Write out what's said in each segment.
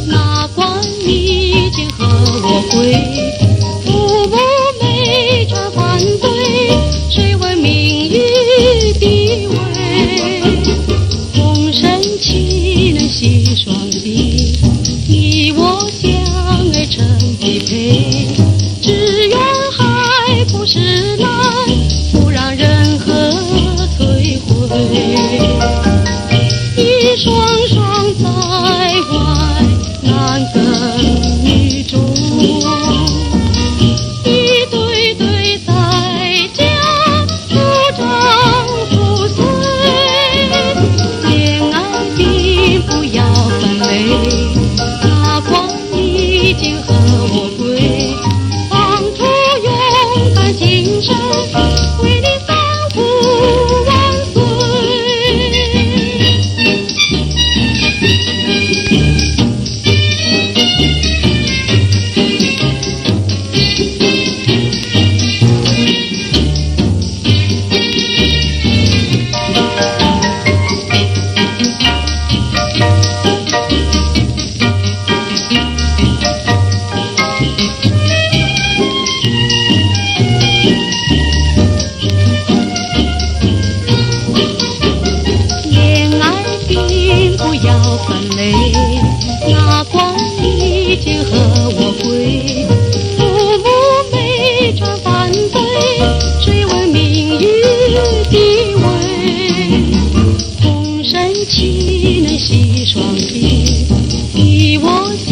哪管你今和我归，父母没权反对，谁问名与地位？红尘岂能系双璧，你我相爱成匹配，只愿海枯石烂，不让任何摧毁。一双双在外难分女中，一对对在家夫唱妇随。恋爱并不要分类，哪管你今和我归，放出勇敢精神，为你三呼万岁。哪管你今和我归，父母没权反对，谁问名与地位？红尘岂能系双璧，你我相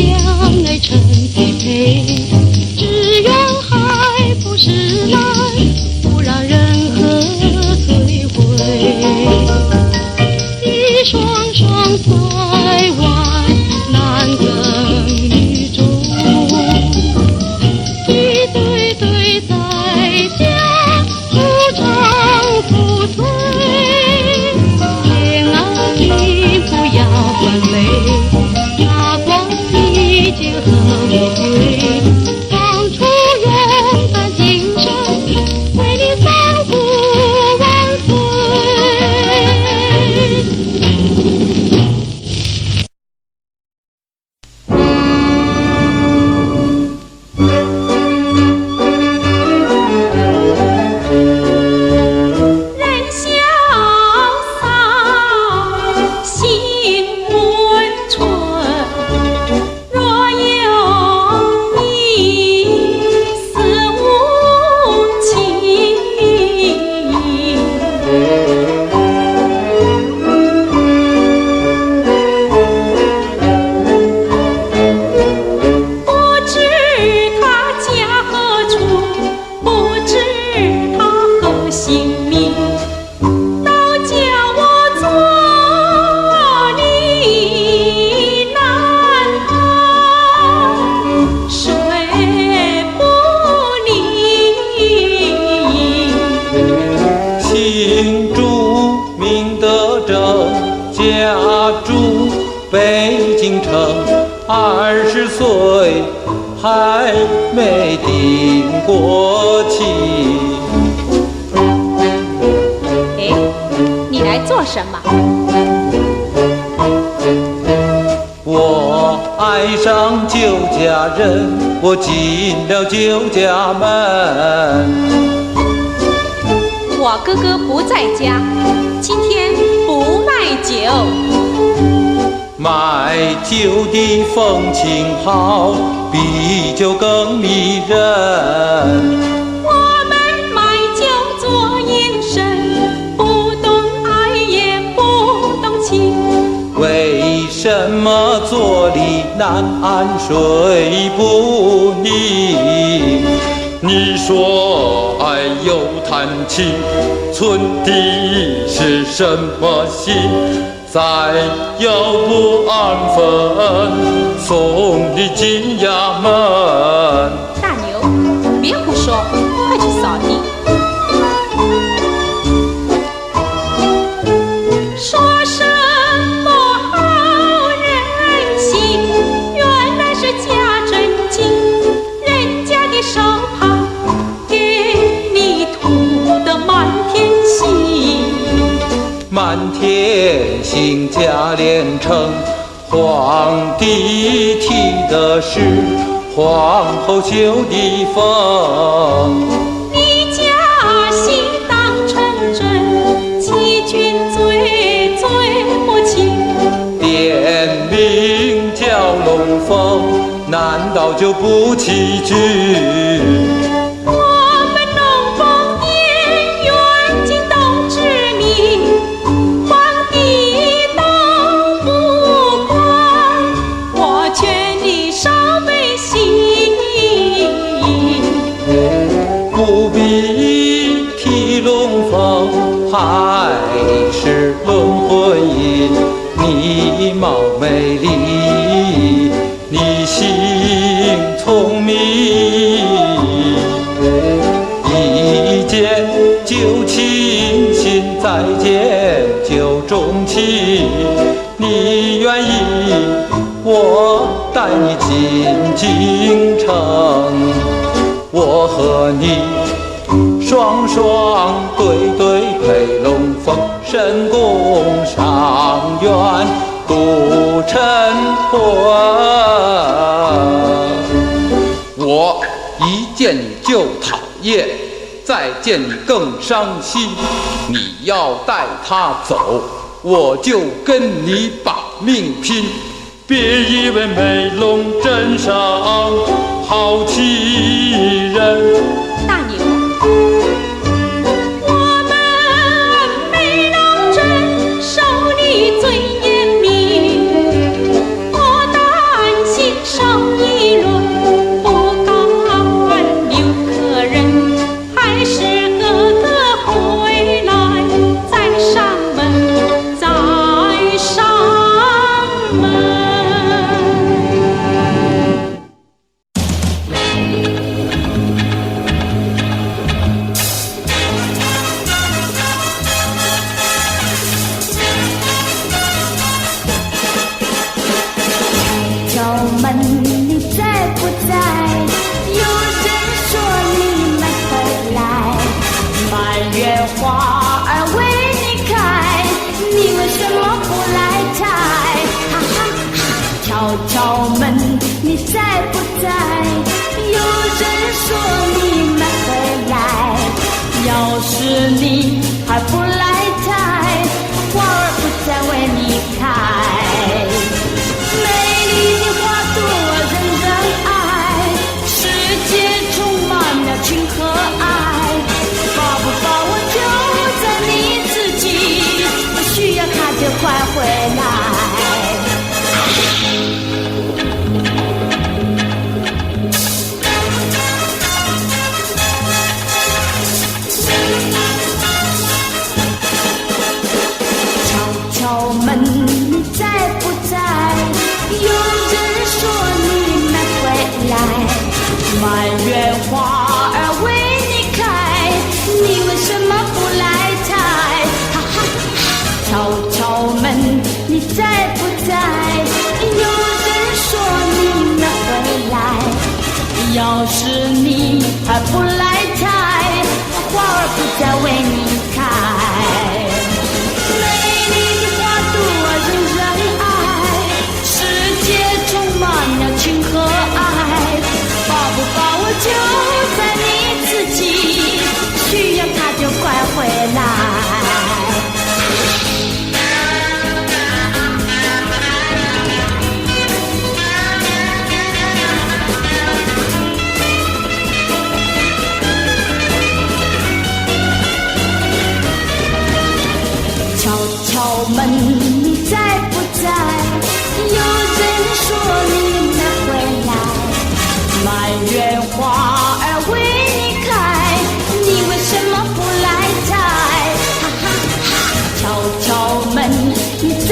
爱成匹配，只愿海枯石烂，不让任何摧毁。一双双在外难分女中，一对对在家夫唱妇随。恋爱并不要分类，哪管你今和我归，放出勇敢精神，为你三呼万岁。北京城20岁，还没定过亲。哎，你来做什么？我爱上旧家人，我进了旧家门。我哥哥不在家，今天不卖酒。卖酒的风情好，比酒更迷人。我们卖酒做营生，不懂爱也不懂情。为什么坐立难安睡不宁？你说爱又谈情，存的是什么心？再要不安分，送你进衙门。大牛，别胡说，快去扫地。说什么好人心，原来是假正经，人家的手帕给你涂得满天星。满天星价连城，皇帝提的是皇后绣的凤。你家戏当成真，欺君罪罪不轻。点名叫龙凤，难道就不欺君？不必提龙凤，还是论婚姻。你貌美丽，你性聪明，一见就倾心，再见就钟情。你愿意我带你进京城，我和你双双对对配龙凤，神宫上苑度晨昏。我一见你就讨厌，再见你更伤心。你要带他走，我就跟你把命拼。别以为美龙镇上好欺人。大牛，我们美龙镇守礼最严明，我担心上一轮不敢留客人，还是哥哥回来再上门，再上门。你在不在？有人说你们回来，满园花儿为你开，你为什么不来采？哈哈哈！敲敲门，你在不在？有人说你们回来，要是你还不来采，花儿不再为你开。情和爱，抱不抱我就在你自己，不需要他就快回来。敲敲门，你在不在？有人说你们回来，满园花你在不在？有人说你们回来，要是你还不来采，花儿不再为你开。美丽的花朵人人爱，世界充满了情和爱，抱不抱我就在你自己，需要它就快回来。敲门，你在不在？有人说你们回来，满园花儿为你开，你为什么不来采？哈哈哈！敲敲门，你在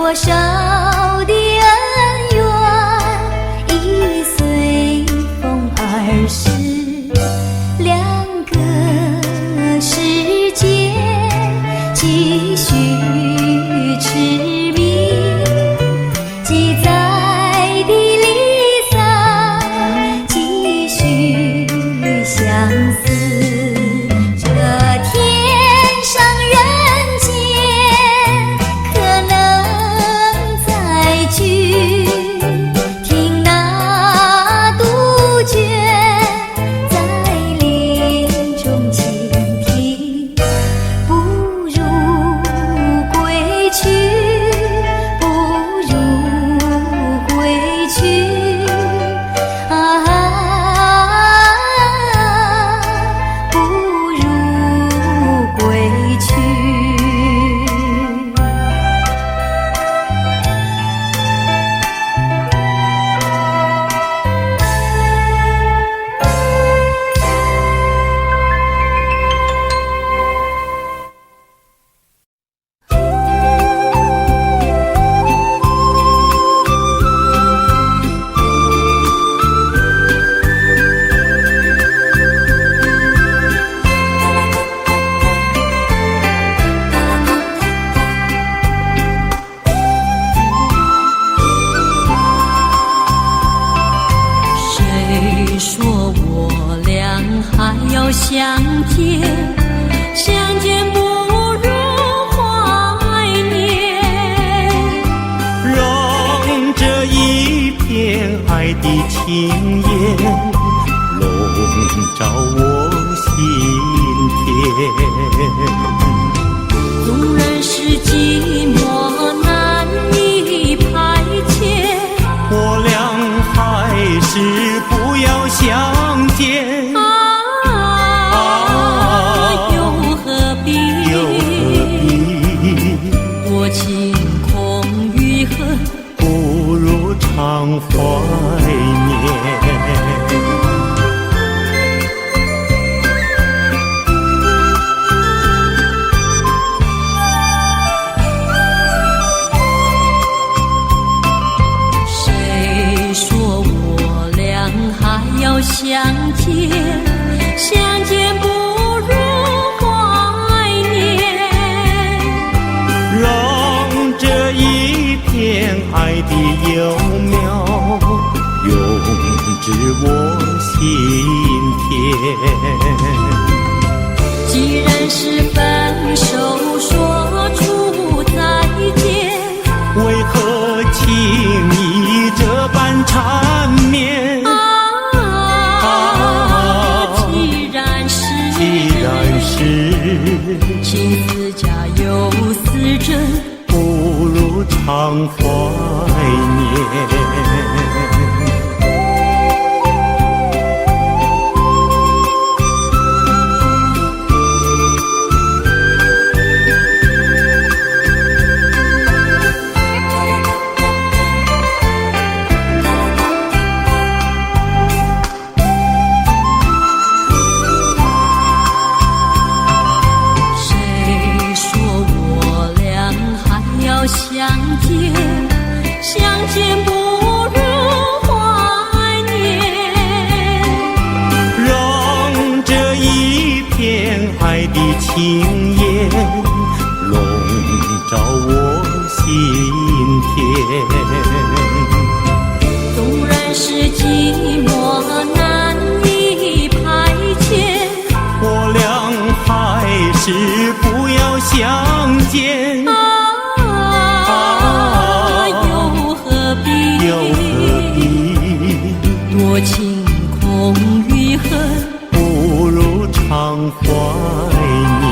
多少的恩怨已随风而逝，两个世界继续痴迷，记载的离散继续相思。这天上人间可能再聚，听那杜鹃在林中倾听，不如归去，不如归去啊，不如归去。谁说我俩还要相见？相见不如怀念。让这一片爱的情烟笼罩我心田。纵然是寂寞难以排遣，我俩还是不要相见。又何必？又何必？多情空余恨，不如常怀念。谁说我俩还要相见？相见不如怀念。让这一片爱的幼苗永植我心田。既然是分手，说出再见，为何轻易这般缠绵？既然是情丝假又丝真，不如常怀念。相见，相见不如怀念。让这一片爱的情烟笼罩我心田。纵然是寂寞难以排遣，我俩还是不要相见。又何必？多情空余恨，不如常怀念。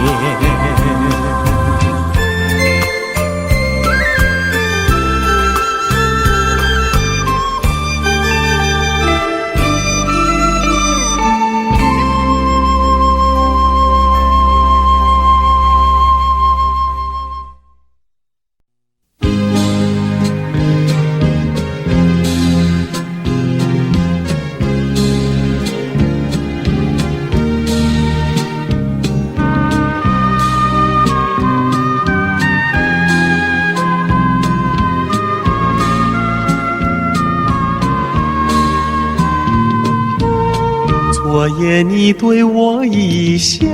昨夜你对我一笑，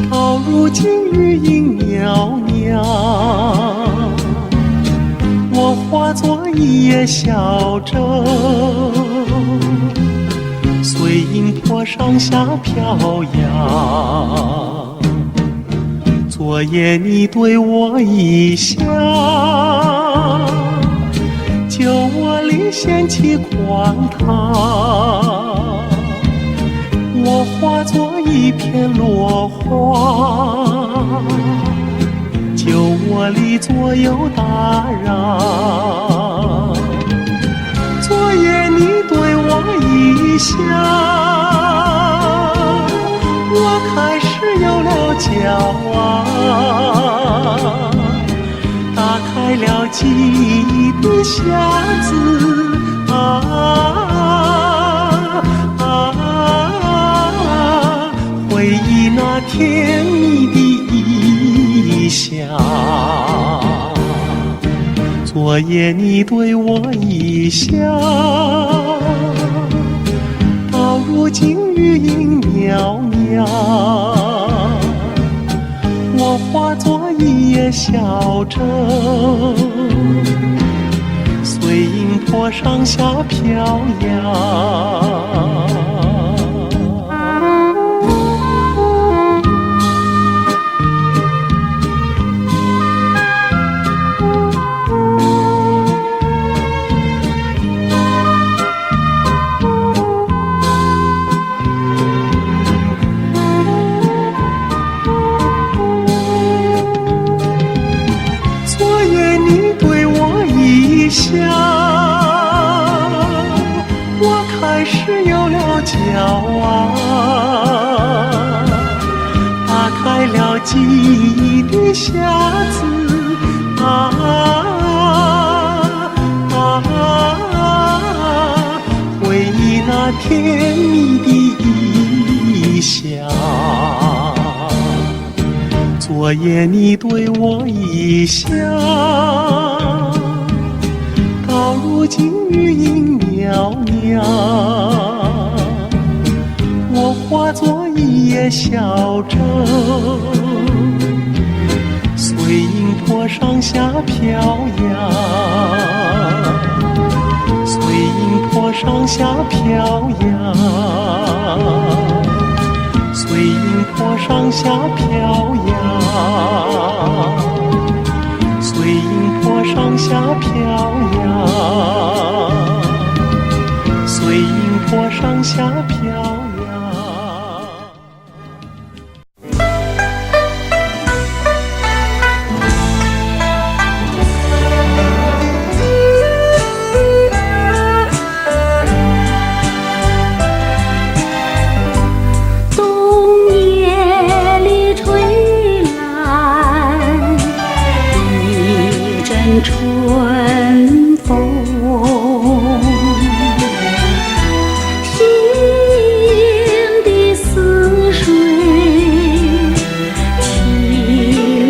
到如今余音袅袅，我化作一叶小舟，随银波上下飘摇。昨夜你对我一笑，酒窝里掀起狂涛，我化作一片落花，酒窝里左右打扰。昨夜你对我一笑，我开始有了骄傲，打开了记忆的匣子回忆那甜蜜的一笑。昨夜你对我一笑，到如今余音袅袅，我化作一叶小舟，随银波上下飘摇。我开始有了骄傲，打开了记忆的匣子回忆那甜蜜的一笑。昨夜你对我一笑，到如今余音袅袅，我化作一叶小舟，随银波上下飘摇，随银波上下飘摇，随银波上下飘摇，随银波上下飘摇，随银波上下飘摇。春风，心的似水起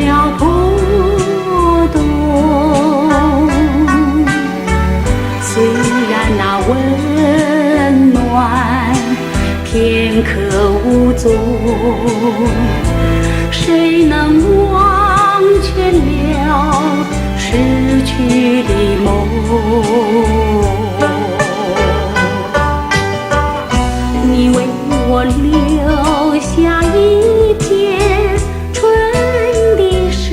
了波动。虽然那温暖片刻无踪，谁能忘却了逝去的梦？你为我留下一片春的诗，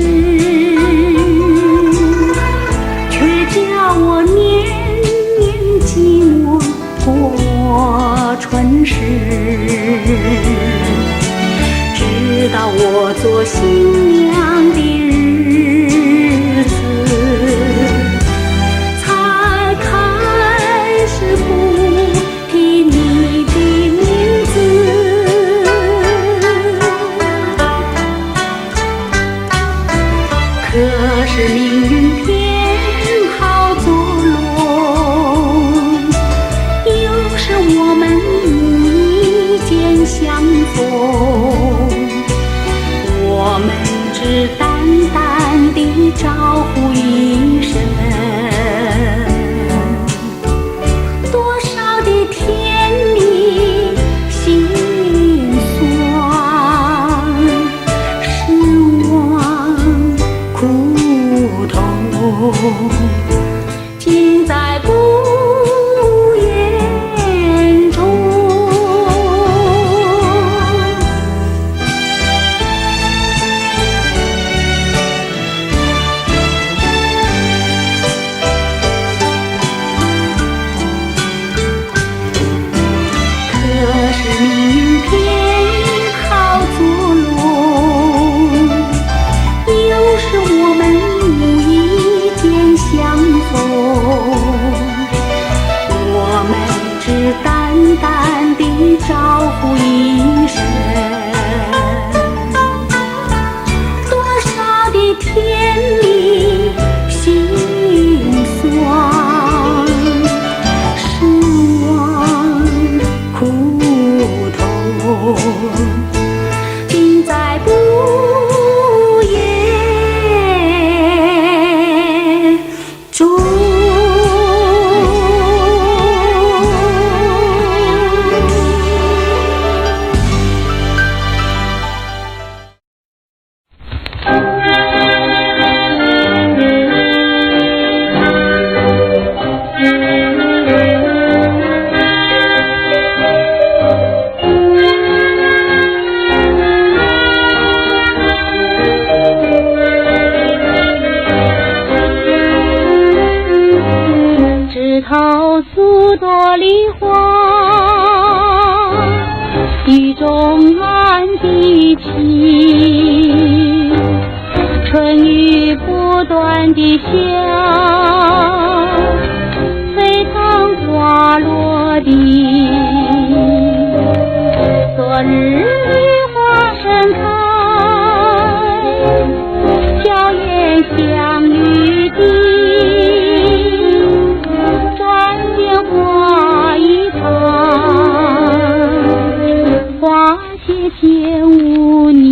却叫我年年寂寞过春时。直到我做新娘的日子，才开始不提你的名字。可是命运偏好作弄，有时我们无意间相逢，我们只淡淡地招呼一声，多少的天尽在不言中。可是命运偏好作弄，有时我们无意间相逢，我们只淡淡地招呼一声，多少的甜蜜心酸，失望苦痛，尽在不言中。枝头数朵梨花，雨中满地情，春雨不断地下，随堂花落地。昨日梨花盛开，娇艳香玉滴，花一场，花谢见无你。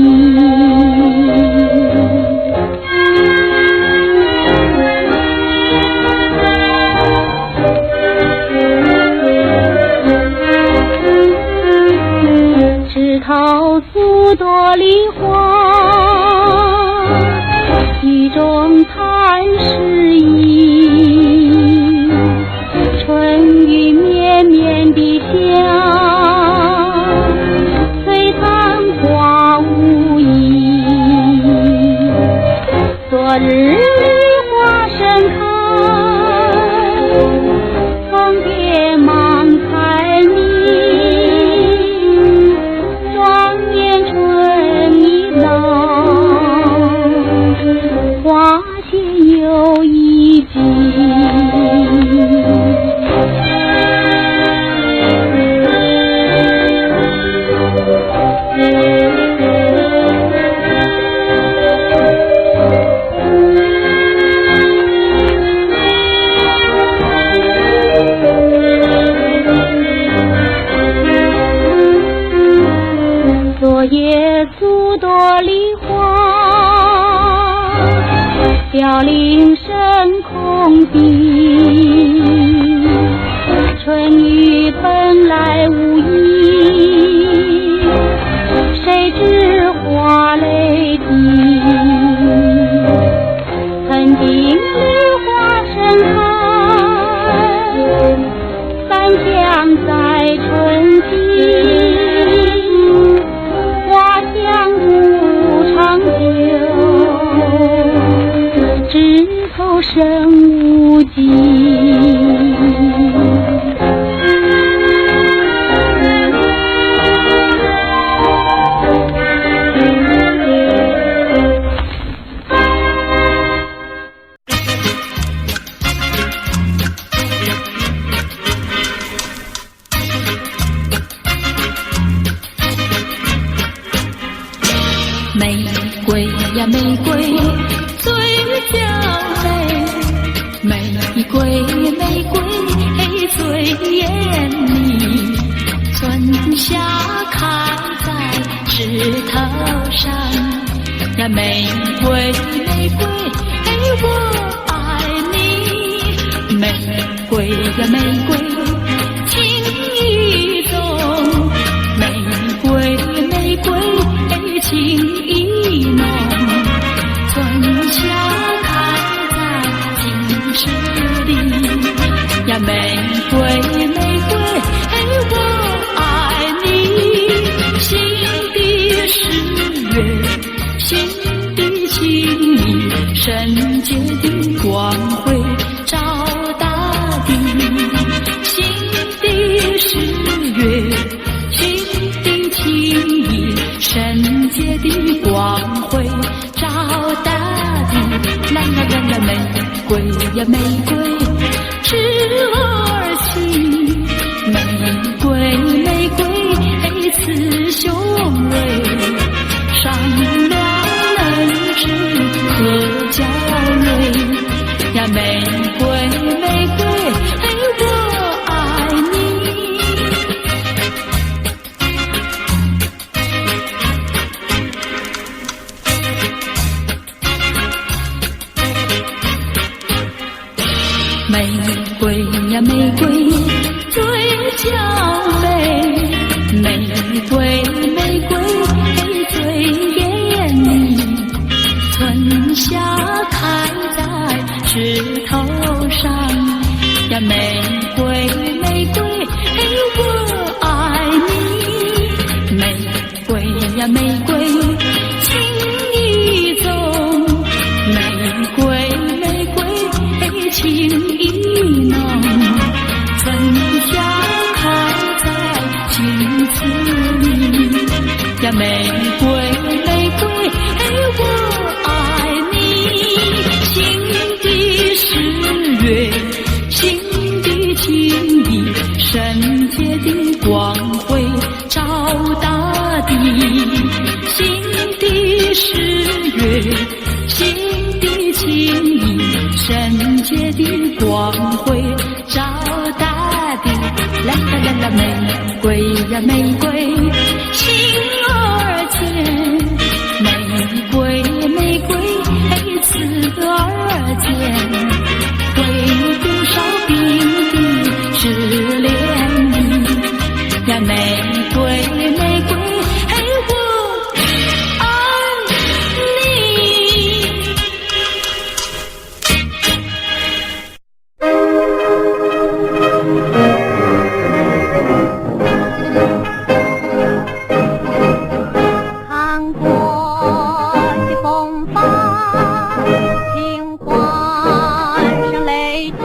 枝头数朵梨花，雨中叹诗意，春雨绵绵地下，随堂花无意。昨日梨花盛开，枫叶芒彩泥，庄严春意老，花谢又一季。昨夜数朵梨花，凋零升空地，春雨本来无意，谁知花泪滴。曾经梨花盛开，三江在春季，花香不长久，枝头生无际。玫瑰呀玫瑰，最娇美。玫瑰玫瑰，最艳丽。春夏开在枝头上呀，玫瑰玫瑰，我爱你。玫瑰呀玫瑰，情意重。玫瑰玫瑰，情意浓。春夏开在界的光辉照大地，新的十月，新的情谊，圣洁的光辉照大地。啦啦啦啦，玫瑰呀玫瑰，枝儿情，玫瑰玫瑰，雌雄蕊，善良能知和娇蕊呀，玫瑰玫瑰，我爱你。玫瑰呀玫瑰，最娇美，玫瑰玫瑰，最艳丽，春夏开在枝头上呀，玫瑰玫瑰，我爱你。玫瑰呀玫瑰，情意重，玫瑰玫瑰，情意浓，春夏开在心子里呀，玫瑰玫瑰，我爱你。新的十月，新的情谊，圣洁的光辉照大地。新的十月，新的情谊，圣洁的光辉照大地。啦啦啦啦，玫瑰呀玫瑰，心儿间，玫瑰玫瑰，雌儿间，会多少冰滴是涟漪呀，玫瑰玫瑰，我爱你。看过些风帆，听唤声雷动，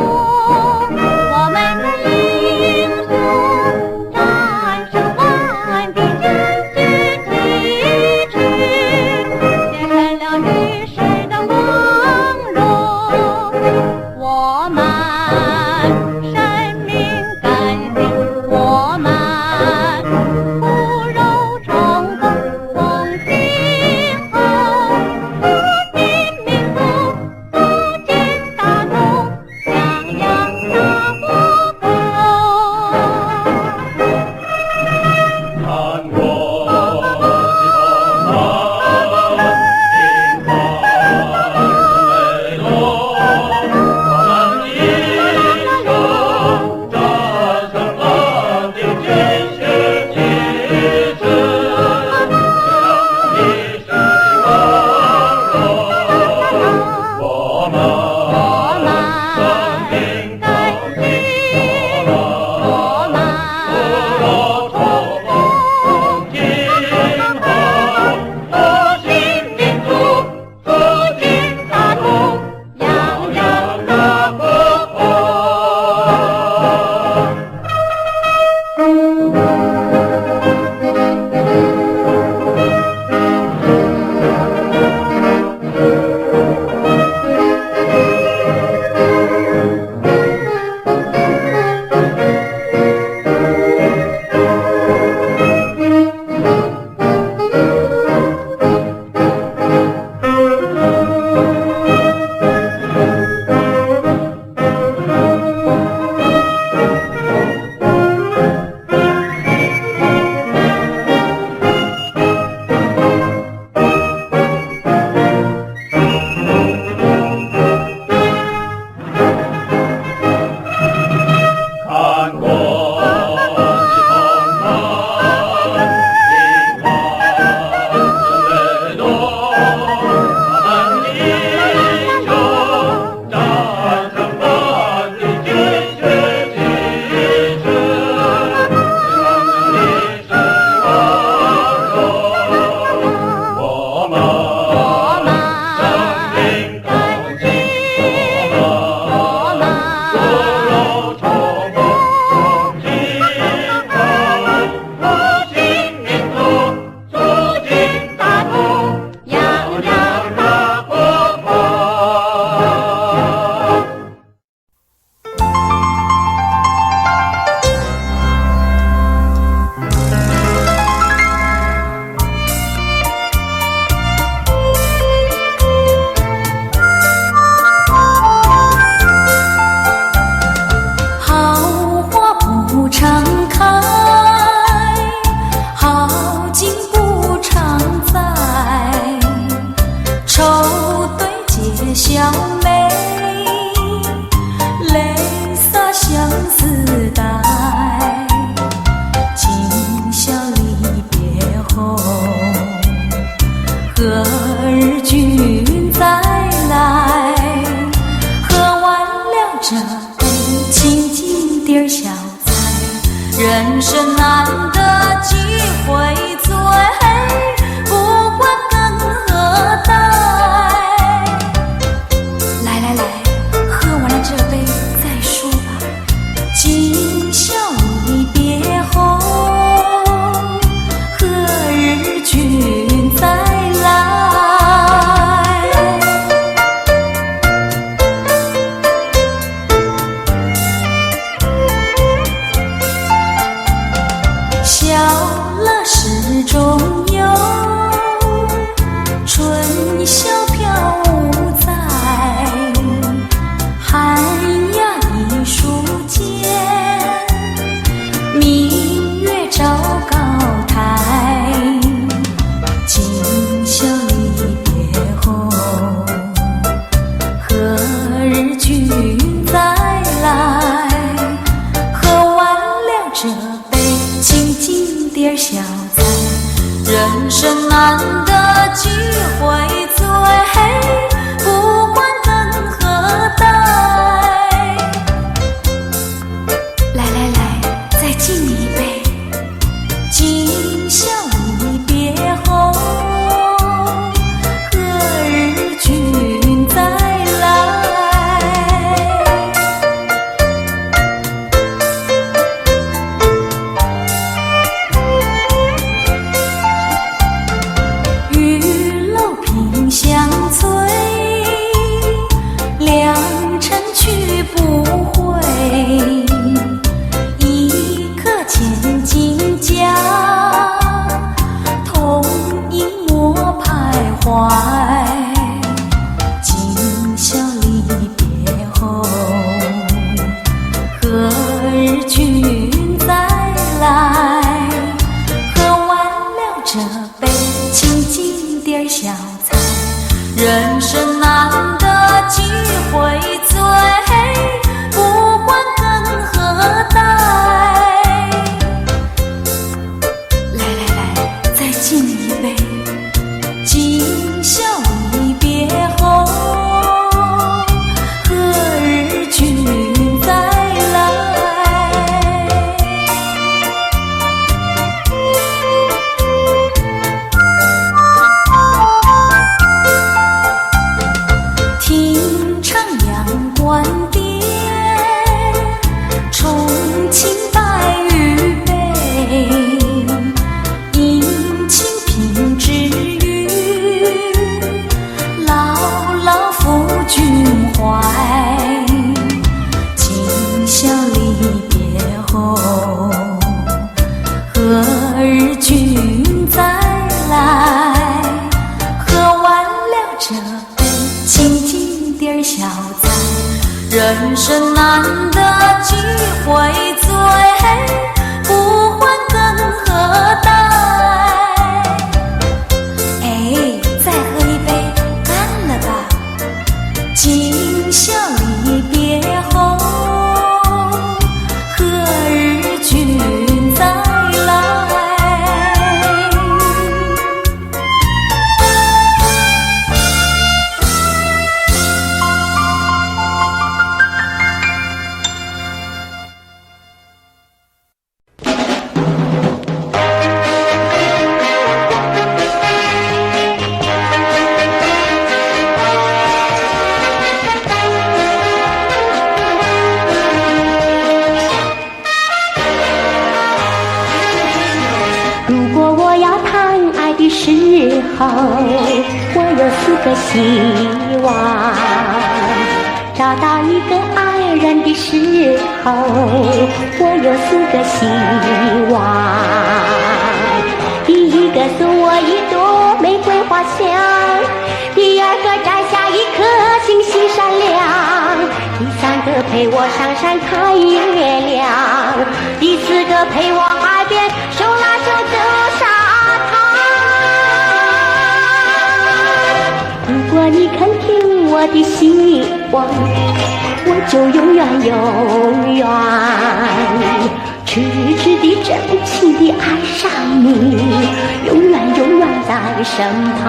君再来，喝完了这杯清静点小菜，人生难得几回醉，不管更何代。来来来，再敬你一杯，今宵离别后，何日君再来？玉楼萍香翠，良辰去不回。一刻千金家，同饮莫徘徊。今宵离别后，何日君再来？喝完了这杯清静点小菜，人生难得几回醉，不管更何代。来来来，再敬你一杯，今宵离别后，何日君再来？听唱阳关殿，重庆白玉杯，饮清平之语，牢牢付君怀。今宵离别后，何日君再来？喝完了这杯清静点小菜，人生难得几回醉，不管更何代。哎，再喝一杯，干了吧！今宵离别后，何日君再来？如果我要谈爱的时候，我有4个希望。找到一个爱人的时候，我有4个希望。第一个送我一朵玫瑰花香，第二个摘下一颗星星闪亮，第三个陪我上山看月亮，第四个陪我海边手拉手走沙滩。如果你肯听我的希望，我就永远永远痴痴地真情地爱上你，永远永远在身旁。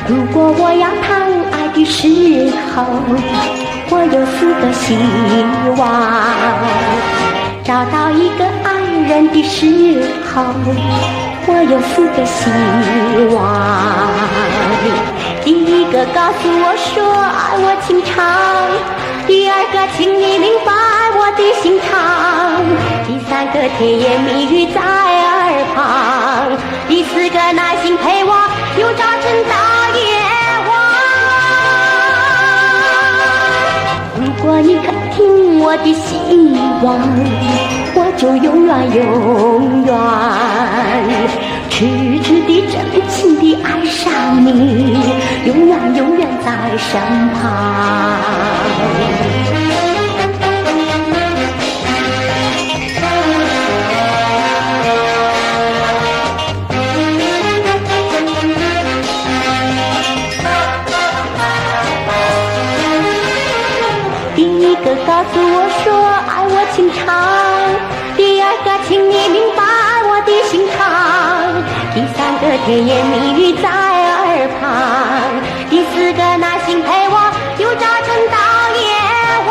如果我要谈爱的时候，我有4个希望。找到一个爱人的时候，我有4个希望。第一个告诉我说爱我情长，第二个请你明白我的心肠，第三个甜言蜜语在耳旁，第四个耐心陪我由早晨到夜晚。如果你肯听我的希望，我就永远永远痴痴地真情地爱上你，永远永远在身旁。甜言蜜语在耳旁，第四个那心陪我又炸成大烟花。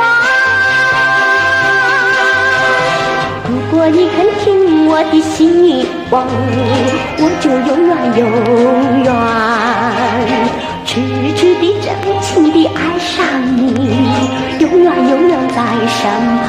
如果你肯听我的心望，我就永远永远痴痴地真情地爱上你，永远永远在身旁。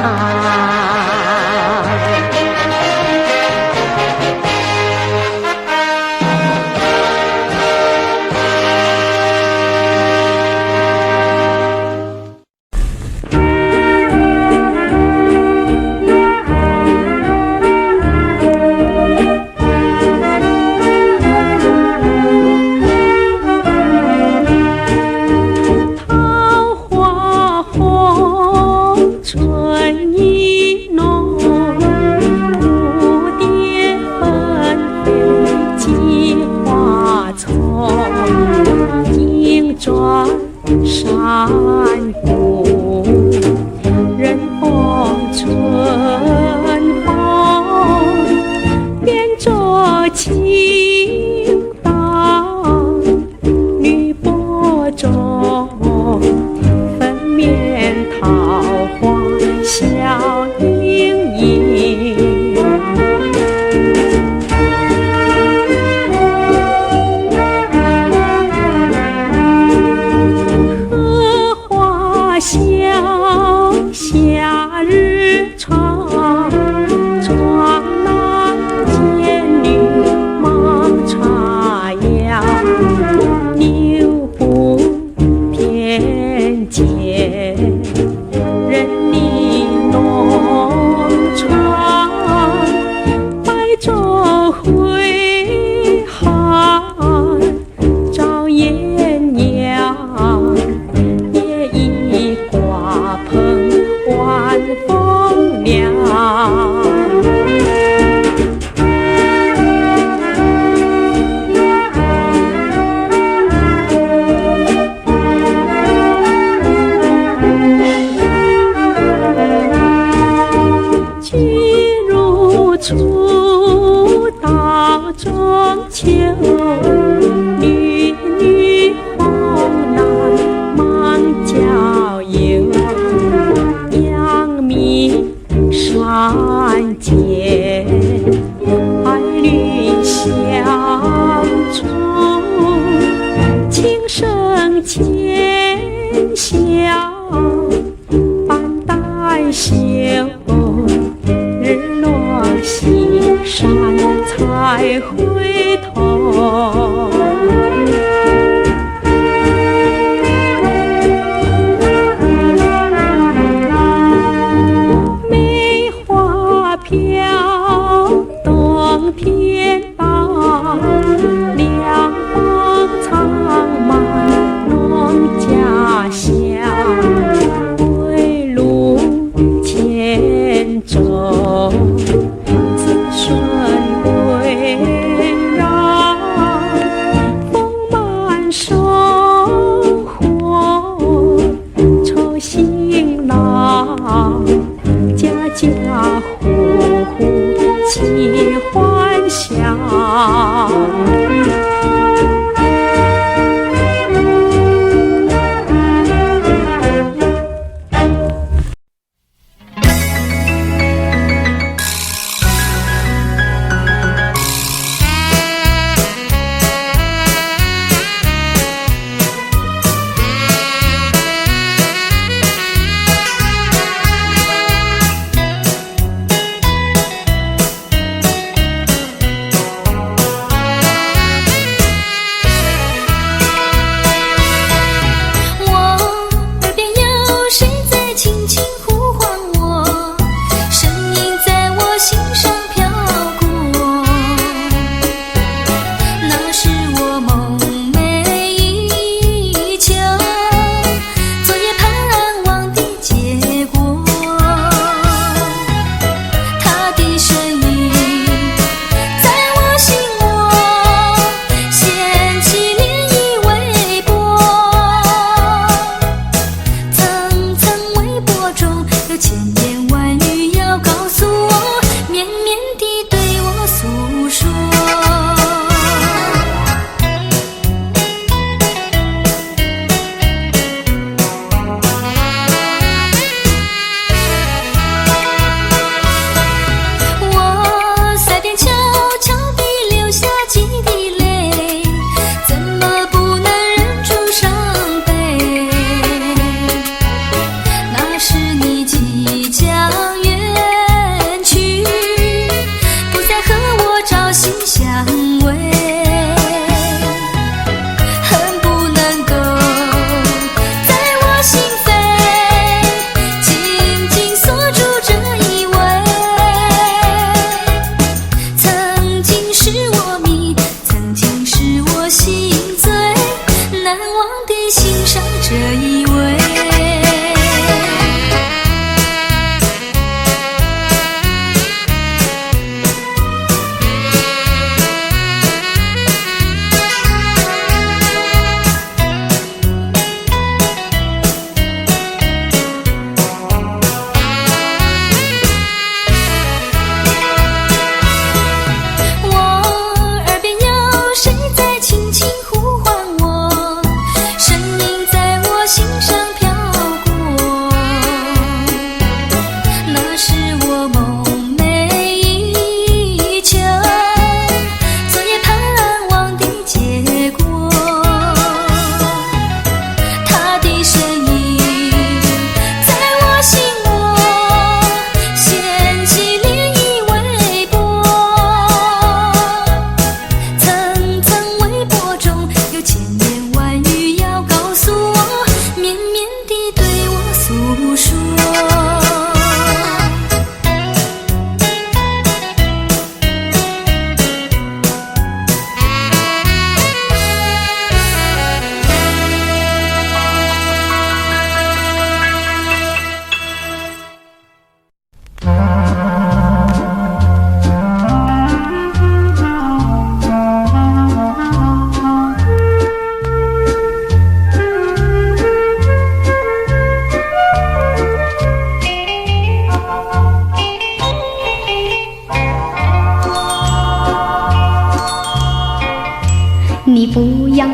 你不要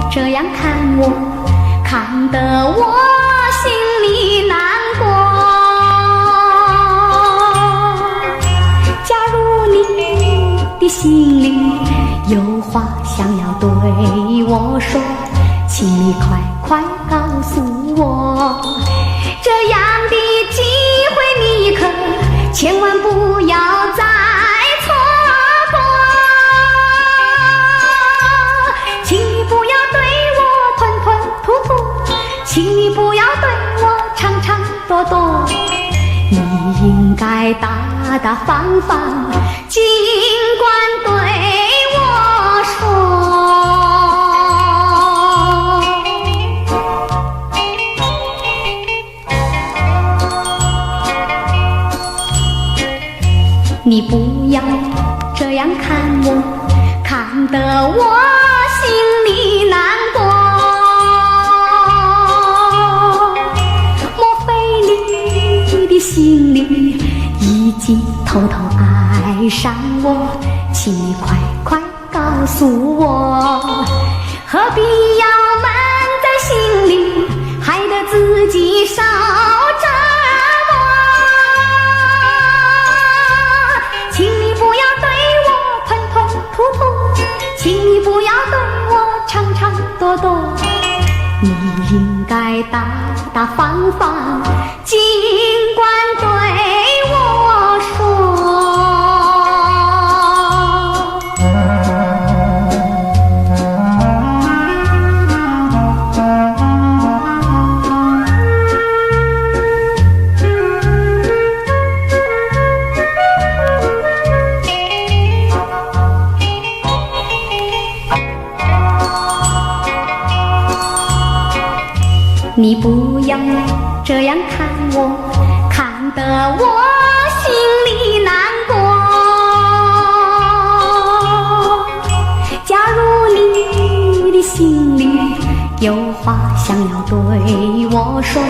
这样看我，看得我心里难过。假如你的心里有话想要对我说，请你快快告诉我，这样的机会你可千万不要再错过。请你不要对我吞吞吐吐，请你不要对我长长躲躲，你应该大大方方，尽管对我说。你不要这样看我，看得我心里难过。莫非你的心里已经偷偷爱上我？请你快快告诉我，何必要闷在心里，害得自己受折磨？请你不要对我吞吞吐吐，请你不要对我长长躲躲，你应该大大方方，尽管对我说。你不要这样看我，看得我心里难过。假如你的心里有话想要对我说，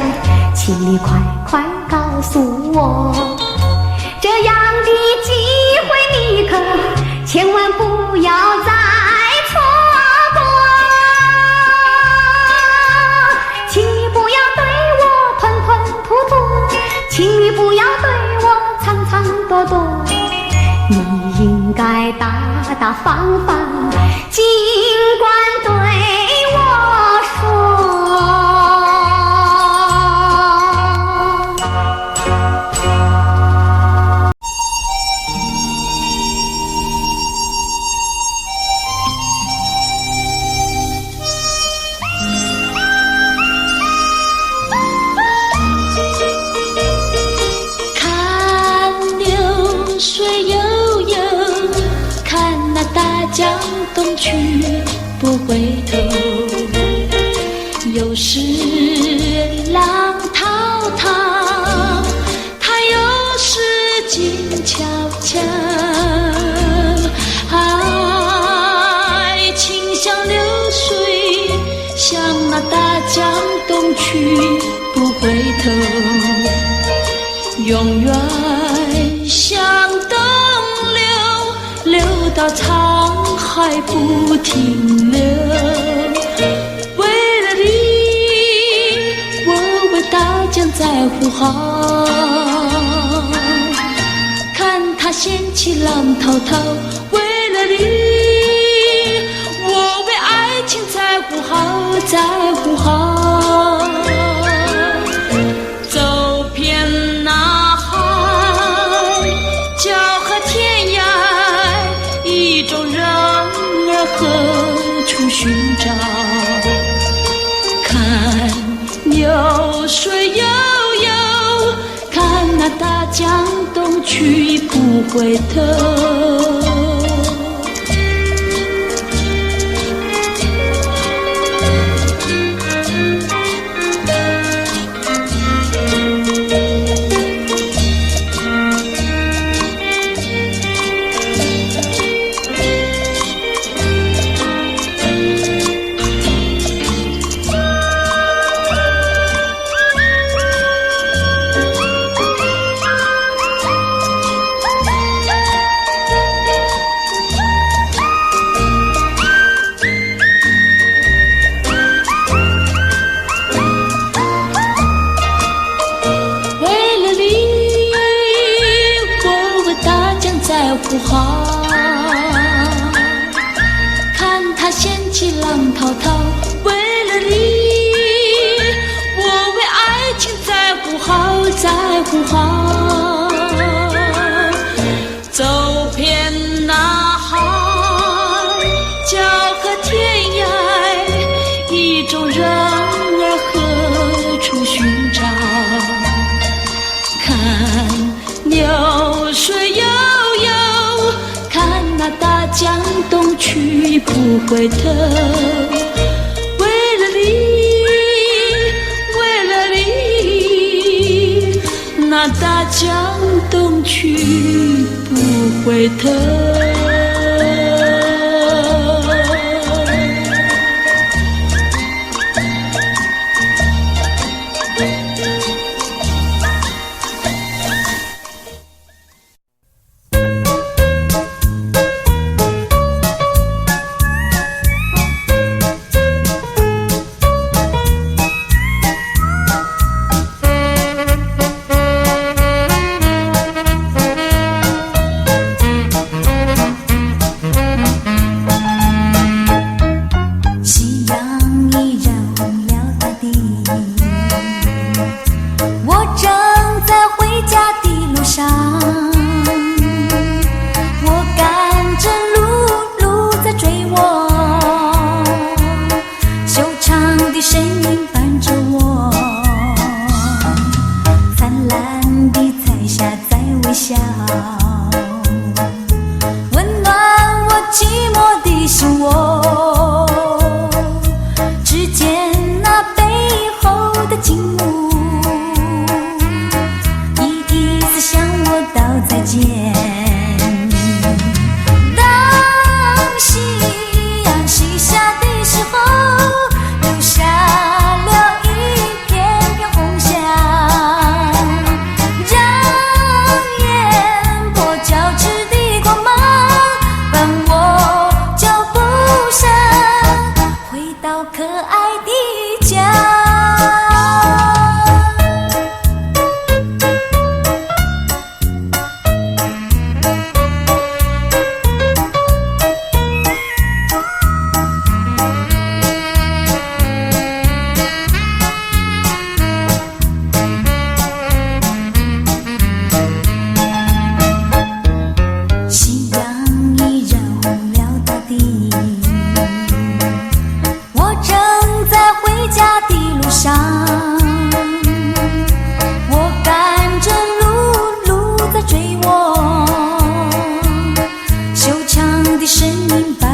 请你快快告诉我，这样的机会你可千万不要再错过。请你不要对我吞吞吐吐，请你不要对我藏藏躲躲，你应该大大方方，尽管对我说。东去不回头，有时浪滔滔，它有时静悄悄。爱情像流水，像那大江东去不回头，永远像东流，流到沧海不停留。为了你，我为大江在呼号，看它掀起浪滔滔。为了你，我为爱情在呼号，在呼号。走遍那海，交河天涯，意中人儿何处寻找？看流水悠悠，看那大江东去不回头。去不回头。为了你，为了你，那大江东去不回头。声音。